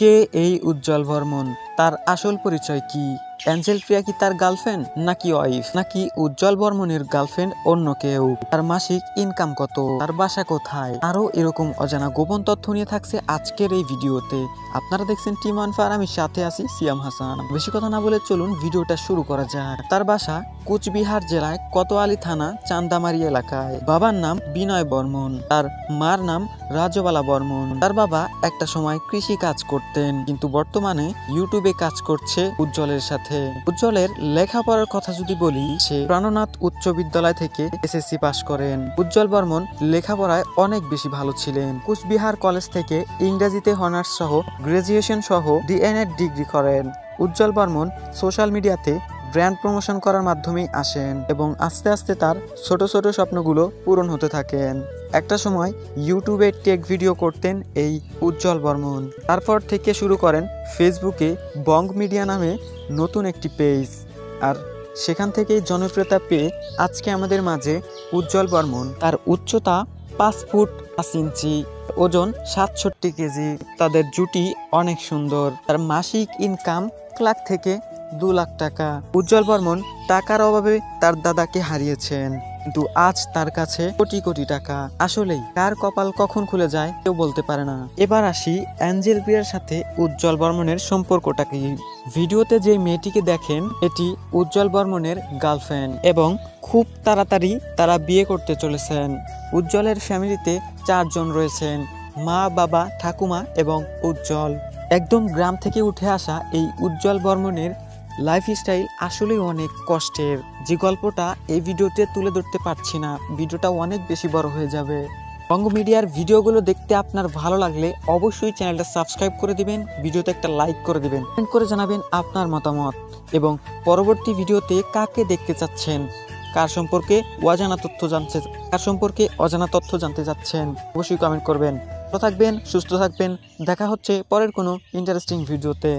কে এই উজ্জ্বল বর্মন, তার আসল পরিচয় কি? অ্যাঞ্জেল প্রিয়া কি তার গার্লফ্রেন্ড নাকি ওয়াইফ, নাকি উজ্জ্বল বর্মনের গার্লফ্রেন্ড অন্য কেউ? তার মাসিক ইনকাম কত, তার বাসা কোথায়? আরো এরকম অজানা গোপন তথ্য নিয়ে থাকছে আজকের এই ভিডিওতে। আপনারা দেখছেন টিম ওয়ানফার, আমি সাথে আছি সিয়াম হাসান। বেশি কথা না বলে চলুন ভিডিওটা শুরু করা যাক। তার বাসা কুচবিহার জেলায় কোতোয়ালি থানা চান্দামারি এলাকায়। বাবার নাম বিনয় বর্মন, তার মার নাম রাজবালা বর্মন। তার বাবা একটা সময় কৃষি কাজ করতেন, কিন্তু বর্তমানে ইউটিউবে কাজ করছে উজ্জ্বলের সাথে। উজ্জ্বলের লেখাপড়ার কথা যদি বলি, সে প্রাণনাথ উচ্চ বিদ্যালয় থেকে এসএসসি পাশ করেন। উজ্জ্বল বর্মন লেখাপড়ায় অনেক বেশি ভালো ছিলেন। কুচবিহার কলেজ থেকে ইংরেজিতে অনার্স সহ গ্রাজুয়েশন সহ ডিএনএড ডিগ্রি করেন। উজ্জ্বল বর্মন সোশ্যাল মিডিয়াতে ব্র্যান্ড প্রমোশন করার মাধ্যমেই আসেন এবং আস্তে আস্তে তার ছোট ছোট স্বপ্নগুলো পূরণ হতে থাকেন। একটা সময় ইউটিউবে টেক ভিডিও করতেন এই উজ্জ্বল বর্মন। তারপর থেকে শুরু করেন ফেসবুকে বং মিডিয়া নামে নতুন একটি পেজ, আর সেখান থেকেই জনপ্রিয়তা পেয়ে আজকে আমাদের মাঝে উজ্জ্বল বর্মন। তার উচ্চতা 5 ফুট 5 ইঞ্চি, ওজন 67 কেজি। তাদের জুটি অনেক সুন্দর। তার মাসিক ইনকাম 1 লাখ থেকে 2 লাখ টাকা। উজ্জ্বল বর্মন টাকার অভাবে তার দাদাকে হারিয়েছেন, কিন্তু আজ তার কাছে কোটি কোটি টাকা। আসলেই কার কপাল কখন খুলে যায় কেউ বলতে পারে না। এবার আসি অ্যাঞ্জেল প্রিয়ার সাথে উজ্জ্বল বর্মনের সম্পর্কটা কি। ভিডিওতে যে মেয়েটিকে দেখেন, এটি উজ্জ্বল বর্মনের গার্লফ্রেন্ড এবং খুব তাড়াতাড়ি তারা বিয়ে করতে চলেছেন। উজ্জ্বলের ফ্যামিলিতে 4 জন রয়েছেন, মা, বাবা, ঠাকুমা এবং উজ্জ্বল। একদম গ্রাম থেকে উঠে আসা এই উজ্জ্বল বর্মনের লাইফস্টাইল আসলেই অনেক কষ্টের। যে গল্পটা এই ভিডিওতে তুলে ধরতে পারছি না, ভিডিওটা অনেক বেশি বড় হয়ে যাবে। বঙ্গ মিডিয়ার ভিডিওগুলো দেখতে আপনার ভালো লাগলে অবশ্যই চ্যানেলটা সাবস্ক্রাইব করে দিবেন, ভিডিওতে একটা লাইক করে দিবেন, কমেন্ট করে জানাবেন আপনার মতামত এবং পরবর্তী ভিডিওতে কাকে দেখতে চাচ্ছেন, কার সম্পর্কে অজানা তথ্য জানতে চাচ্ছেন, অবশ্যই কমেন্ট করবেন। ভালো থাকবেন, সুস্থ থাকবেন। দেখা হচ্ছে পরের কোনো ইন্টারেস্টিং ভিডিওতে।